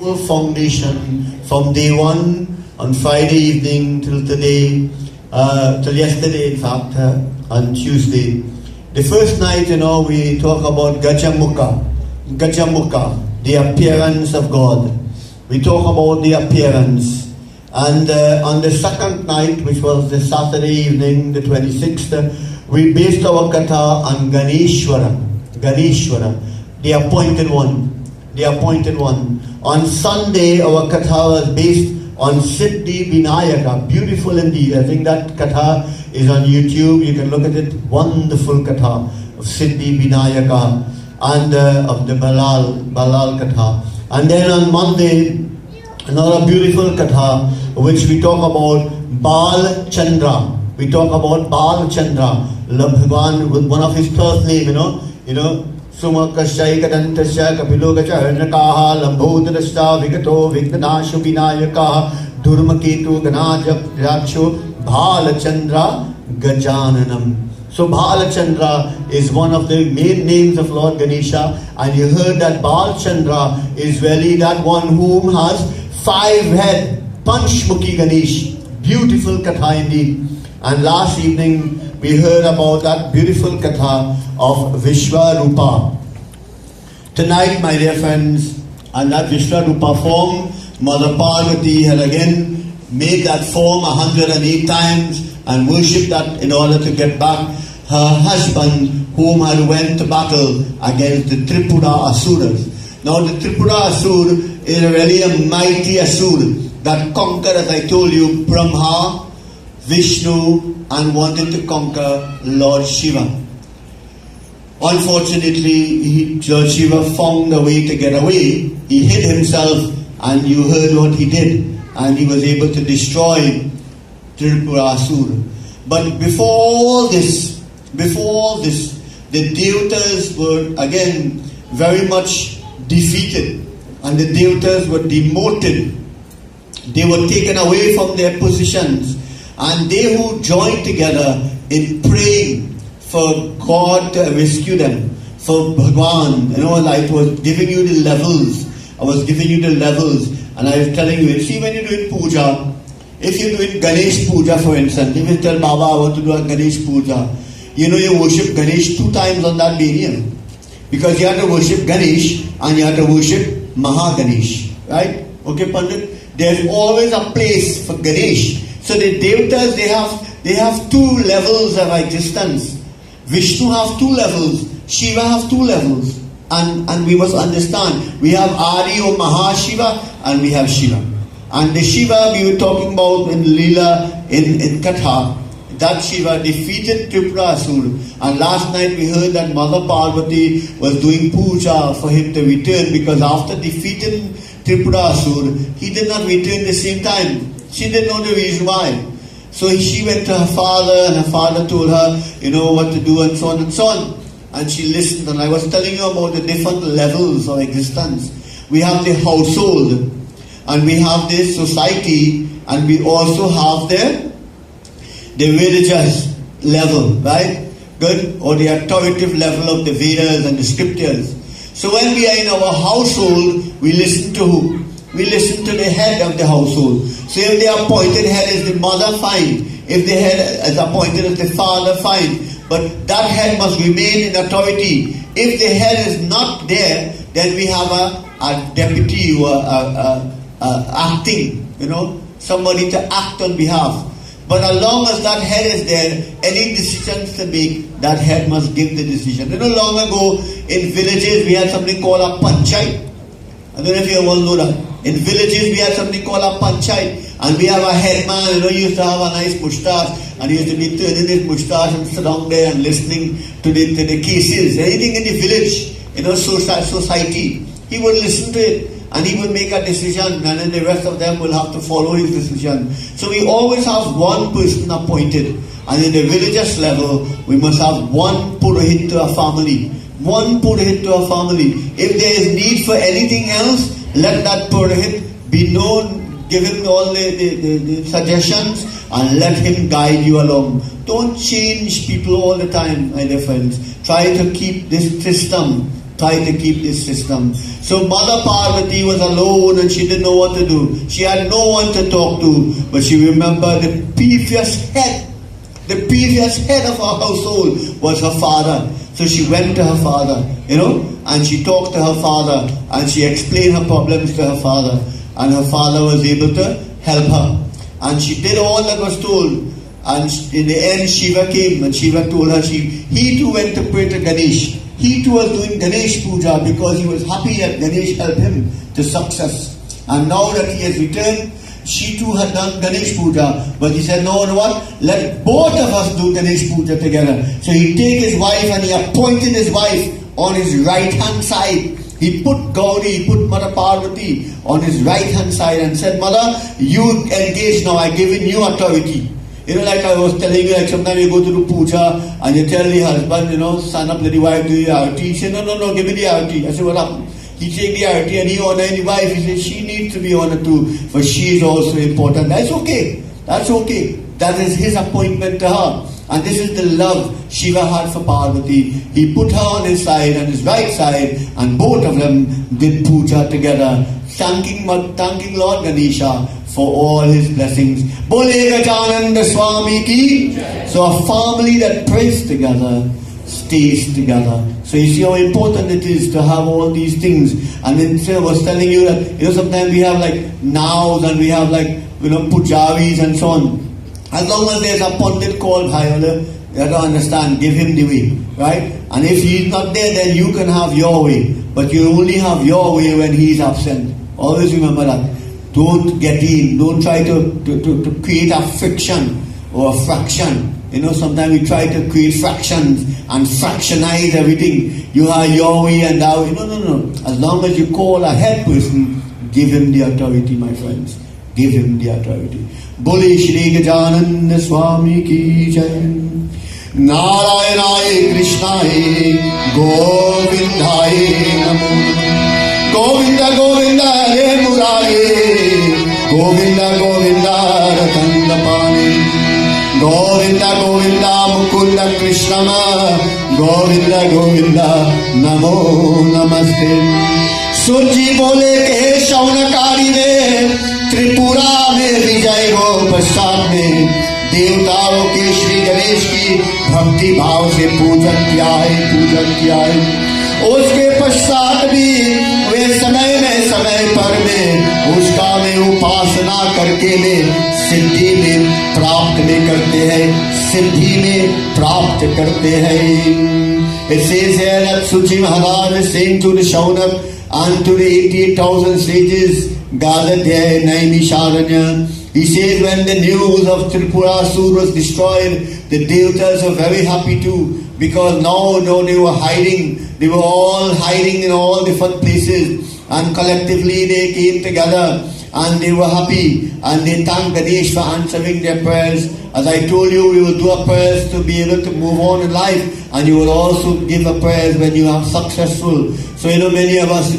Foundation from day one on Friday evening till today, till yesterday in fact, on Tuesday. The first night, we talk about Gajamukha, the appearance of God. We talk about the appearance. And on the second night, which was the Saturday evening, the 26th, we based our katha on Ganeshwara, the appointed one. On Sunday, our katha was based on Siddhi Vinayaka. Beautiful indeed. I think that katha is on YouTube. You can look at it. Wonderful katha of Siddhi Vinayaka and of the Balal katha. And then on Monday, another beautiful katha which we talk about Bal Chandra. We talk about Bal Chandra, Bhagwan with one of his first name, Sumakashai Kadantasha Kapilogacha Nakaha Lambodrashta Vigato Vignashu Vinayaka Durmaketu Ganajap Rakshu Bhalachandra Gajananam. So Bhalachandra is one of the main names of Lord Ganesha, and you heard that Bhalachandra is really that one whom has 5 head, Panchmukhi Ganesh. Beautiful katha indeed. And last evening we heard about that beautiful katha of Vishwarupa. Tonight, my dear friends, on that Vishwarupa form, Mother Parvati had again made that form 108 times and worshipped that in order to get back her husband whom had went to battle against the Tripura Asuras. Now the Tripura Asur is really a mighty Asur that conquered, as I told you, Brahma, Vishnu, and wanted to conquer Lord Shiva. Unfortunately, Lord Shiva found a way to get away. He hid himself, and you heard what he did, and he was able to destroy Tripura Asura. But before all this, the Devatas were again very much defeated, and the Devatas were demoted. They were taken away from their positions, and they who joined together in praying for God to rescue them, for Bhagwan, I was giving you the levels. And I was telling you, see, when you're doing puja, if you're doing Ganesh puja, for instance, if you tell Baba, I want to do a Ganesh puja, you worship Ganesh 2 times on that day, because you have to worship Ganesh and you have to worship Mahaganesh, right? Okay, Pandit? There's always a place for Ganesh. So the Devatas, they have 2 levels of existence. Vishnu have 2 levels, Shiva have 2 levels. And we must understand, we have Adi or Mahashiva and we have Shiva. And the Shiva we were talking about in Leela, in Katha, that Shiva defeated Tripura Asura. And last night we heard that Mother Parvati was doing puja for him to return, because after defeating Tripura Asura, he did not return the same time. She didn't know the reason why. So she went to her father, and her father told her, what to do, and so on and so on. And she listened, and I was telling you about the different levels of existence. We have the household, and we have the society, and we also have the religious level, right? Good? Or the authoritative level of the Vedas and the scriptures. So when we are in our household, we listen to who? We listen to the head of the household. So if the appointed head is the mother, fine. If the head is appointed as the father, fine. But that head must remain in authority. If the head is not there, then we have a deputy who acting, somebody to act on behalf. But as long as that head is there, any decisions to make, that head must give the decision. Long ago in villages we had something called a panchayat. I don't know if you all know that. In villages we had something called a panchayat, and we have a headman, he used to have a nice moustache, and he used to be turning his moustache and sit down there and listening to the cases. Anything in the village, society, he would listen to it, and he will make a decision, and then the rest of them will have to follow his decision. So we always have one person appointed, and in the religious level, we must have one Purohit to a family. One Purohit to a family. If there is need for anything else, let that Purohit be known, give him all the suggestions, and let him guide you along. Don't change people all the time, my dear friends. Try to keep this system try to keep this system. So Mother Parvati was alone and she didn't know what to do. She had no one to talk to, but she remembered the previous head of her household was her father. So she went to her father, and she talked to her father and she explained her problems to her father, and her father was able to help her. And she did all that was told. And in the end, Shiva came and Shiva told her he too went to pray to Ganesh. He too was doing Ganesh Puja because he was happy that Ganesh helped him to success. And now that he has returned, she too had done Ganesh Puja. But he said, no, what? Let both of us do Ganesh Puja together. So he take his wife and he appointed his wife on his right hand side. He put Gauri, he put Mother Parvati on his right hand side and said, Mother, you engage now, I've given you authority. Like I was telling you, like sometimes you go to do puja and you tell the husband, son up, let the wife do the arati. He said, no, give me the arati. I said, what happened? He take the arati and he honor the wife. He said, she needs to be honored too, for she is also important. That's okay. That is his appointment to her. And this is the love Shiva had for Parvati. He put her on his side and his right side, and both of them did puja together, thanking Lord Ganesha for all his blessings. Bole Gajananda Swami ki. So a family that prays together stays together. So you see how important it is to have all these things. And then I was telling you that sometimes we have like nows and we have like pujaris and so on. As long as there's a pundit called Bhayola, you have to understand, give him the way, right? And if he's not there, then you can have your way. But you only have your way when he's absent. Always remember that. Don't get in. Don't try to create a friction or a fraction. Sometimes we try to create fractions and fractionize everything. You have your way and that way. No. As long as you call a head person, give him the authority, my friends. Give him the authority. Bole Shri Gajananda Swami ki jai. Narayanaye Krishnaye Govindaye Namo. Govinda Govinda Hare Murari, Govinda Govinda Rakanda Pani, Govinda Govinda Mukunda Krishnama, Govinda Govinda Namo Namaste. Surji bole ke shaunakari ne, Tripura में विजय हो पश्चात में देवताओं के श्री गणेश की भक्ति भाव से पूजन किया है उसके पश्चात भी वे समय पर में उसका में उपासना करके में सिद्धि में प्राप्त करते हैं It says here that Suji Maharaj is saying to the Shaunak and to the 88,000 sages gathered there in Naimisharanya. He says when the news of Tripurasur was destroyed, the Devatas were very happy too, because now they were hiding. They were all hiding in all different places, and collectively they came together and they were happy and they thanked Ganesh for answering their prayers. As I told you, we will do our prayers to be able to move on in life, and you will also give a prayers when you are successful. So many of us,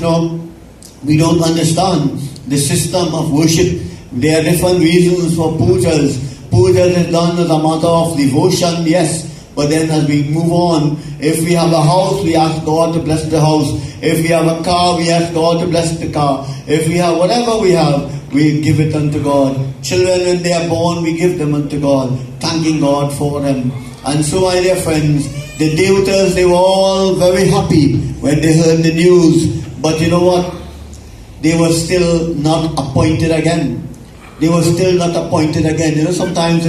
we don't understand the system of worship. There are different reasons for pujas. Pujas is done as a matter of devotion, yes. But then as we move on, if we have a house, we ask God to bless the house. If we have a car, we ask God to bless the car. If we have whatever we have, we give it unto God. Children, when they are born, we give them unto God, thanking God for them. And so, my dear friends, the Devatas, they were all very happy when they heard the news. But you know what? They were still not appointed again. Sometimes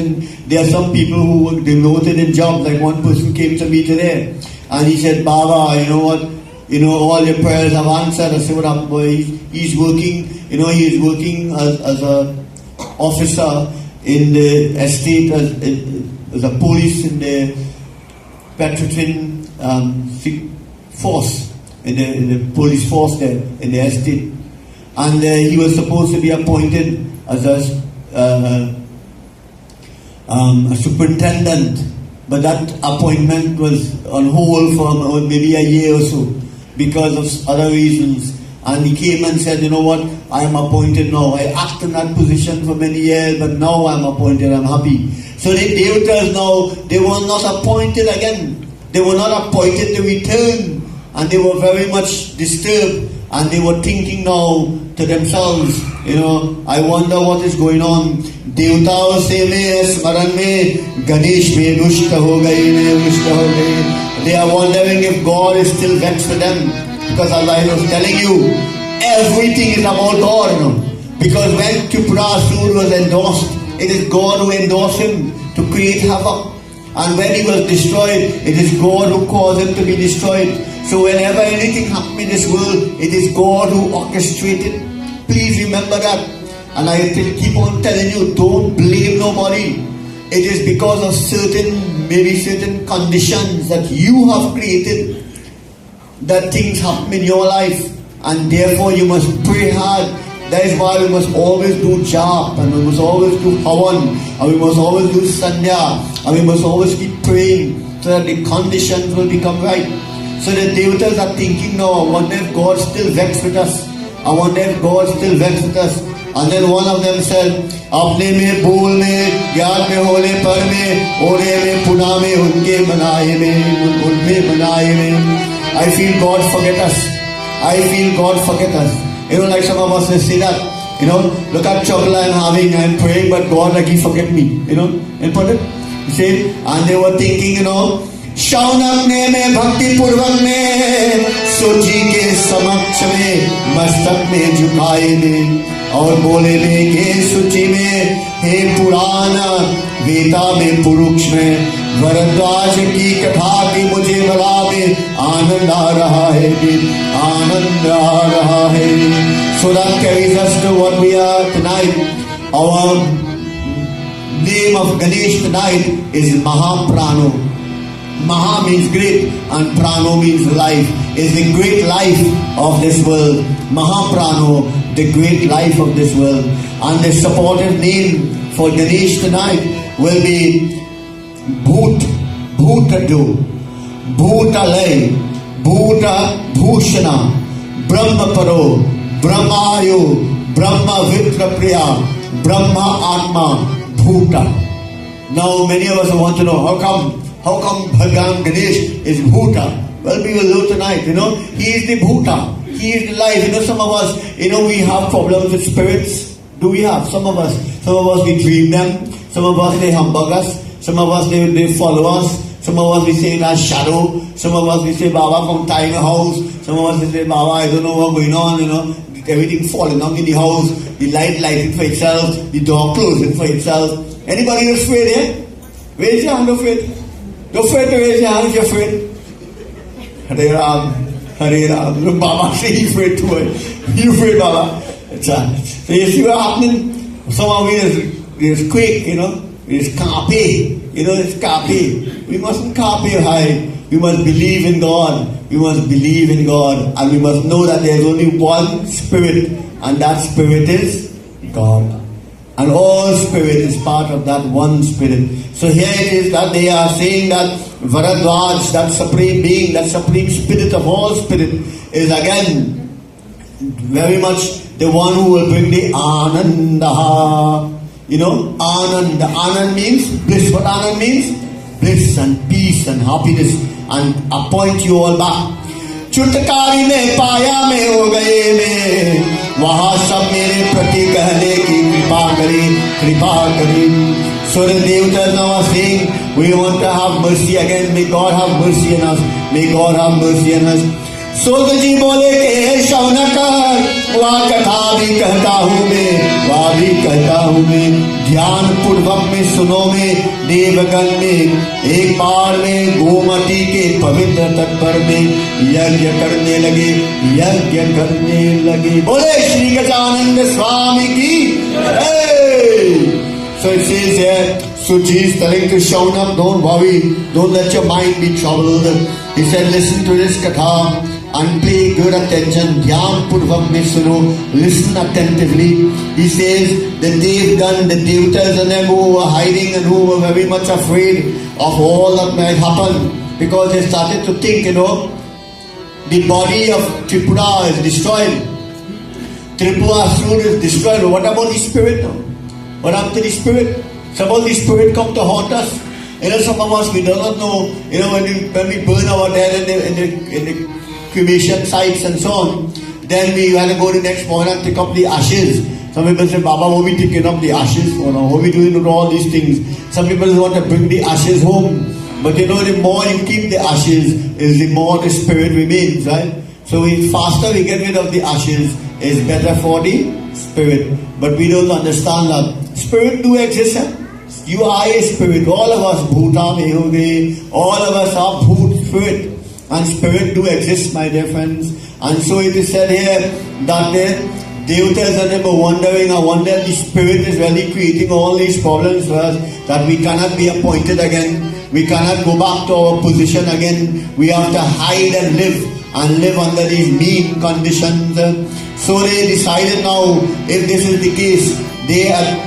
there are some people who were demoted in jobs. Like one person came to me today and he said, Baba, you know what? All your prayers have answered. I said, what up, boy? He's working, he's working as a officer in the estate, as a police in the Petrotrin force, in the police force there, in the estate. And he was supposed to be appointed as a superintendent, but that appointment was on hold for maybe a year or so because of other reasons. And he came and said, you know what, I am appointed now. I acted in that position for many years, but now I am appointed, I am happy. So the Devatas now, they were not appointed again. They were not appointed to return and they were very much disturbed, and they were thinking now to themselves, I wonder what is going on. देवताओं से में स्मरण में गणेश में रुष्ट हो गए. They are wondering if God is still vexed with them, because as I was telling you, everything is about God. Because when Tripurasura was endorsed, it is God who endorsed him to create havoc. And when he was destroyed, it is God who caused him to be destroyed. So whenever anything happens in this world, it is God who orchestrated. Please remember that. And I keep on telling you, don't blame nobody. It is because of certain conditions that you have created that things happen in your life. And therefore you must pray hard. That is why we must always do jap, and we must always do havan, and we must always do sandhya, and we must always keep praying so that the conditions will become right. So the devatas are thinking now, I wonder if God still vexed with us. I wonder if God still vexed with us. And then one of them said, अपने में बोल में ज्ञान में होने पर में ओरे में पुना में उनके बनाए में उनमें बनाए में. I feel God forget us. I feel God forget us. Like some of us will say that, look at trouble I'm having, I'm praying, but God, like he forget me, and put it, you see, and they were thinking, Shaunak ने में भक्ति पूर्वक में सोची के समक्ष में मस्तक में झुकाए में और बोले में के सूची में हे पुराना वेदा में पुरुष में भरद्वाज की कथा की मुझे बड़ा में आनंद आ रहा है, आनंद आ रहा है. So that carries us to what we are tonight. Our name of Ganesh tonight is Mahaprano. Maha means great and Prano means life. Is the great life of this world. Mahaprano, the great life of this world. And the supportive name for Ganesh tonight will be Bhoot, Bhootadu, Bhootalay, Bhoota Bhushana, Brahma Paro, Brahmayu, Brahma Vitrapriya, Brahma Atma, Bhoota. Now many of us want to know how come Bhagavan Ganesh is Bhoota. Well, we will know tonight, he is the Bhoota. He is the life. Some of us, we have problems with spirits. Do we have? Some of us we dream them. Some of us, they humbug us. Some of us, they follow us. Some of us, we say in our shadow. Some of us, we say, Baba, come tie in a house. Some of us, we say, Baba, I don't know what's going on, everything falling down in the house. The light lighting for itself. The door closing for itself. Anybody who's afraid here? Raise your hand, afraid. You're afraid to raise your hand if you're afraid. Hare Ram, Hare Ram. Look, Baba, say he's afraid too. You're afraid, Baba. So you see what happening? Somehow there's quake, there's carpe. It's carpe. We mustn't carpe high. We must believe in God. We must believe in God. And we must know that there's only one spirit. And that spirit is God. And all spirit is part of that one spirit. So here it is that they are saying that Varadvaj, that supreme being, that supreme spirit of all spirit, is again very much the one who will bring the Ananda. Anand. Anand means bliss. What Anand means? Bliss and peace and happiness, and appoint you all back. चुटकारी में पाया में हो गए में वहाँ सब मेरे प्रति कहने की कृपा करी. So the devatas now are saying, we want to have mercy again. May God have mercy on us. May God have mercy on us. सूर्य जी बोले कि शौनक वह कथा भी कहता हूँ मैं, वह भी कहता हूँ मैं, ध्यान पूर्वक में सुनो में देवगण में एक बार में गोमती के पवित्र तट पर में यज्ञ करने लगे. बोले श्री गजानंद स्वामी की. So it says here, Suji is telling to Shaunak, don't worry, don't let your mind be troubled. He said, listen to this katha and pay good attention. Dhyan purvak mein suno, listen attentively. He says, the Devgan, the devatas and them who were hiding and who were very much afraid of all that might happen, because they started to think, the body of Tripura is destroyed. Tripurasura is destroyed. What about the spirit now? What happened to the spirit? Suppose the spirit come to haunt us. Some of us, we do not know, when we burn our dead in the cremation sites and so on. Then we had to go the next morning and pick up the ashes. Some people say, Baba, what are we taking up the ashes for now? What are we doing with all these things? Some people want to bring the ashes home. But you know, the more you keep the ashes, is the more the spirit remains, right? So the faster we get rid of the ashes, is better for the spirit. But we don't understand that. Spirit do exist, eh? You are a spirit. All of us, Bhuta, Mehoge, all of us are Bhut, spirit. And spirit do exist, my dear friends. And so it is said here that the Devatas and them are wondering, I wonder if the spirit is really creating all these problems for us, that we cannot be appointed again. We cannot go back to our position again. We have to hide and live under these mean conditions. So they decided now, if this is the case, they had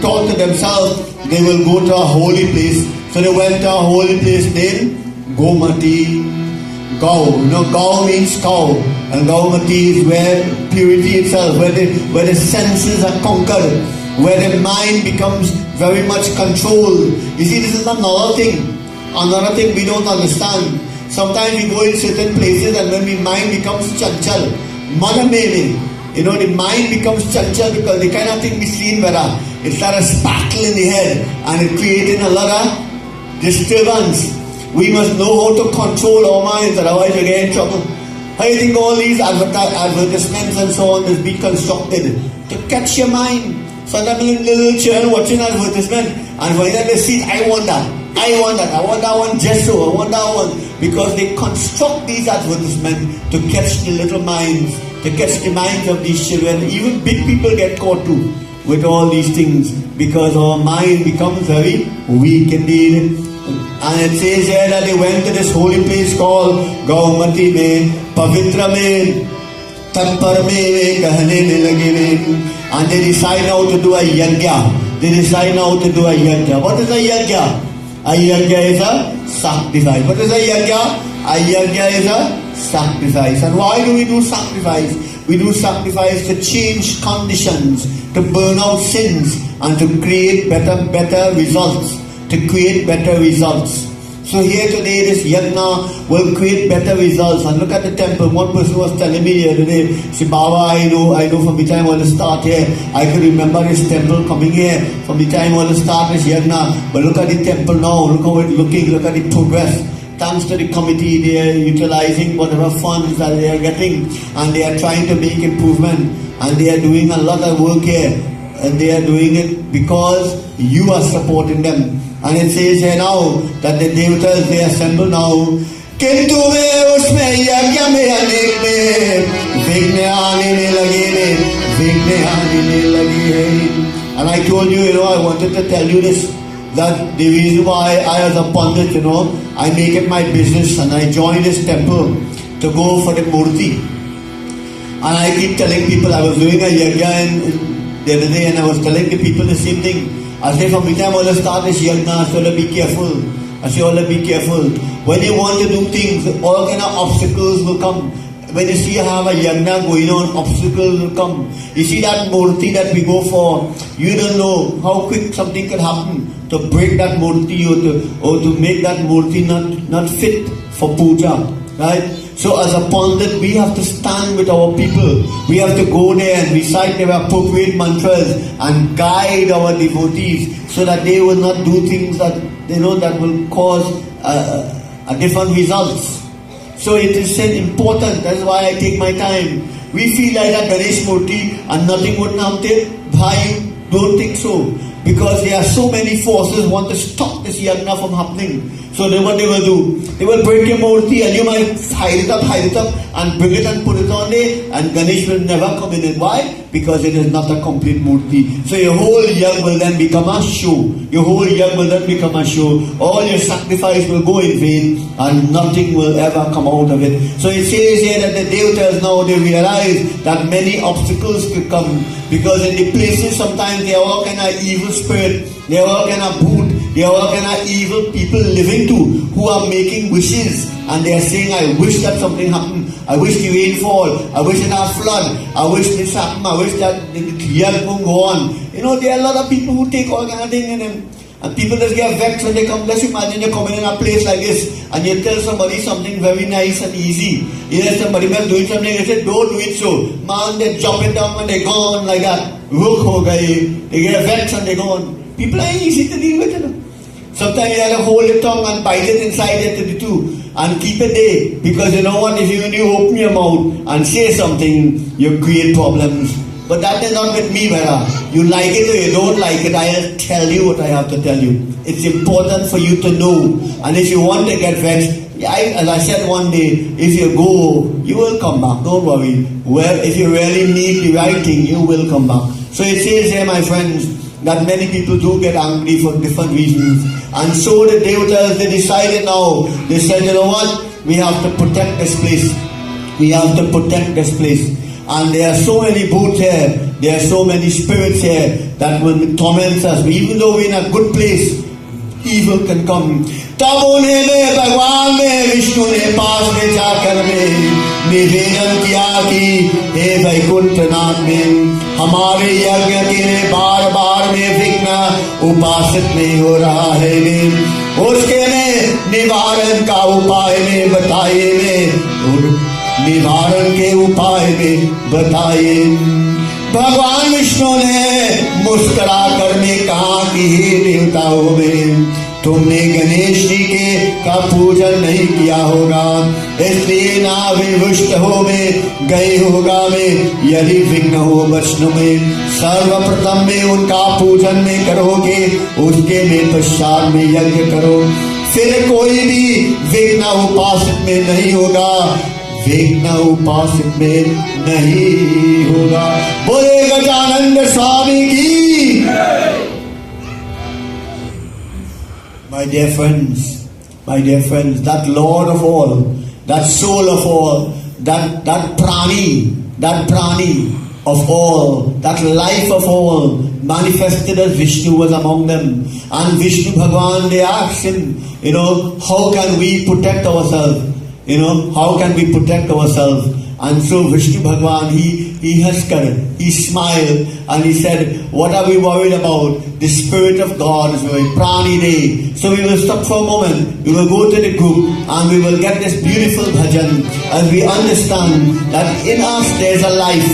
thought to themselves, they will go to a holy place. So they went to a holy place named Gomati. Gau, you know, Gau means cow, and Gaumati is where purity itself, where the senses are conquered, where the mind becomes very much controlled. You see, this is another thing we don't understand. Sometimes we go in certain places and when the mind becomes chanchal, manamene, you know, the mind becomes chanchal because the kind of thing we see in Veda, it's like a sparkle in the head and it creating a lot of disturbance. We must know how to control our minds, otherwise we get in trouble. I think all these advertisements and so on is being constructed to catch your mind. Sometimes little children watching advertisement and when they see it, I want that one just so, I want that one. Because they construct these advertisements to catch the little minds, to catch the minds of these children. Even big people get caught too with all these things because our mind becomes very weak indeed. And it says here that they went to this holy place called Gaumati mein, Pavitra mein, Tatpar mein, Gahane mein lage mein. And they decide now to do a yagna. What is a yagna? A yagna is a sacrifice. What is a yagna? A yagna is a sacrifice. And why do we do sacrifice? We do sacrifice to change conditions, to burn out sins, and to create better results. So here today, this yagna will create better results. And look at the temple. One person was telling me here today, say, Baba, I know from the time I want to start here, I can remember this temple coming here from the time I want to start this yagna. But look at the temple now, look how it's looking, look at the progress. Thanks to the committee, they are utilizing whatever funds that they are getting and they are trying to make improvement. And they are doing a lot of work here. And they are doing it because you are supporting them. And it says here now that the Devatas, they assemble now. Kintu mein usme yagya mein anek mein vighna aane lage. And I told you, I wanted to tell you this, that the reason why I as a Pandit, I make it my business and I join this temple to go for the murti. And I keep telling people, I was doing a yagya the other day and I was telling the people the same thing. I say from the time I will start this yagna, so be careful. Be careful. When you want to do things, all kind of obstacles will come. When you see you have a yagna going on, obstacles will come. You see that murti that we go for, you don't know how quick something can happen to break that murti or to make that murti not fit for puja. Right? So as a Pandit, we have to stand with our people. We have to go there and recite their appropriate mantras and guide our devotees so that they will not do things that that will cause a different results. So it is important. That's why I take my time. We feel like a Ganesh Murti and nothing would happen. Bhai, don't think so. Because there are so many forces want to stop this yagna from happening. So then what they will do? They will break your murti and you might hide it up and bring it and put it on there and Ganesh will never come in. And why? Because it is not a complete murti. So your whole yag will then become a show. All your sacrifice will go in vain and nothing will ever come out of it. So it says here that the Devatas now they realize that many obstacles could come because in the places sometimes they are all kind of evil spirit, they are all kind of bhoot, they are all kind of evil people living too who are making wishes and they are saying, I wish that something happened, I wish the rain fall, I wish it had flood, I wish this happened, I wish that the year won't go on. There are a lot of people who take all kind of things And people just get vexed when they come. Just imagine you're coming in a place like this and you tell somebody something very nice and easy. You hear somebody else doing something, they say, don't do it so. Man, they jump it down and they go on like that. They get vexed and they go on. People are easy to deal with, you know. Sometimes you have to hold your tongue and bite it inside it too and keep it there. Because you know what, if you open your mouth and say something, you create problems. But that is not with me, brother. You like it or you don't like it, I'll tell you what I have to tell you. It's important for you to know. And if you want to get vexed, as I said one day, if you go, you will come back. Don't worry. Well, if you really need the right thing, you will come back. So it says here, my friends, that many people do get angry for different reasons. And so the Devatas, they decided now. They said, you know what? We have to protect this place. We have to protect this place. And there are so many boots here, there are so many spirits here that will torment us. Even though we're in a good place, evil can come. तब उन्हें भगवान में विष्णु ने पास में जाकर निवेदन किया कि हे वैकुंठनाथ में हमारे यज्ञ के बार बार में विघ्न उपासित नहीं हो रहा है उसके में निवारण का उपाय में बताइए निवारण के उपाय में बताइए। भगवान विष्णु ने मुस्कुरा कर में कहा कि हे देवताओं में तुमने गणेश जी का पूजन नहीं किया होगा, इसलिए ना विभुष्ट हो में गए होगा में यदि विघ्न हो वैष्णु में सर्वप्रथम में उनका पूजन में करोगे, उसके में पश्चात में यज्ञ करो, फिर कोई भी विघ्न उपासित में नहीं होगा, विघ्न उपासित में नहीं होगा। बोले गजानंद स्वामी की। My dear friends, that Lord of all, that soul of all, that prani of all, that life of all, manifested as Vishnu was among them. And Vishnu Bhagavan, they asked him, how can we protect ourselves? How can we protect ourselves? And so Vishnu Bhagavan, he huskered, he smiled, and he said, what are we worried about? The Spirit of God is very prani day. So we will stop for a moment, we will go to the group, and we will get this beautiful bhajan, as we understand that in us there is a life,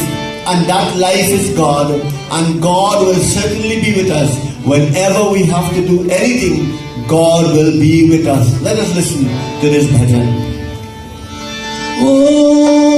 and that life is God, and God will certainly be with us. Whenever we have to do anything, God will be with us. Let us listen to this bhajan. Oh.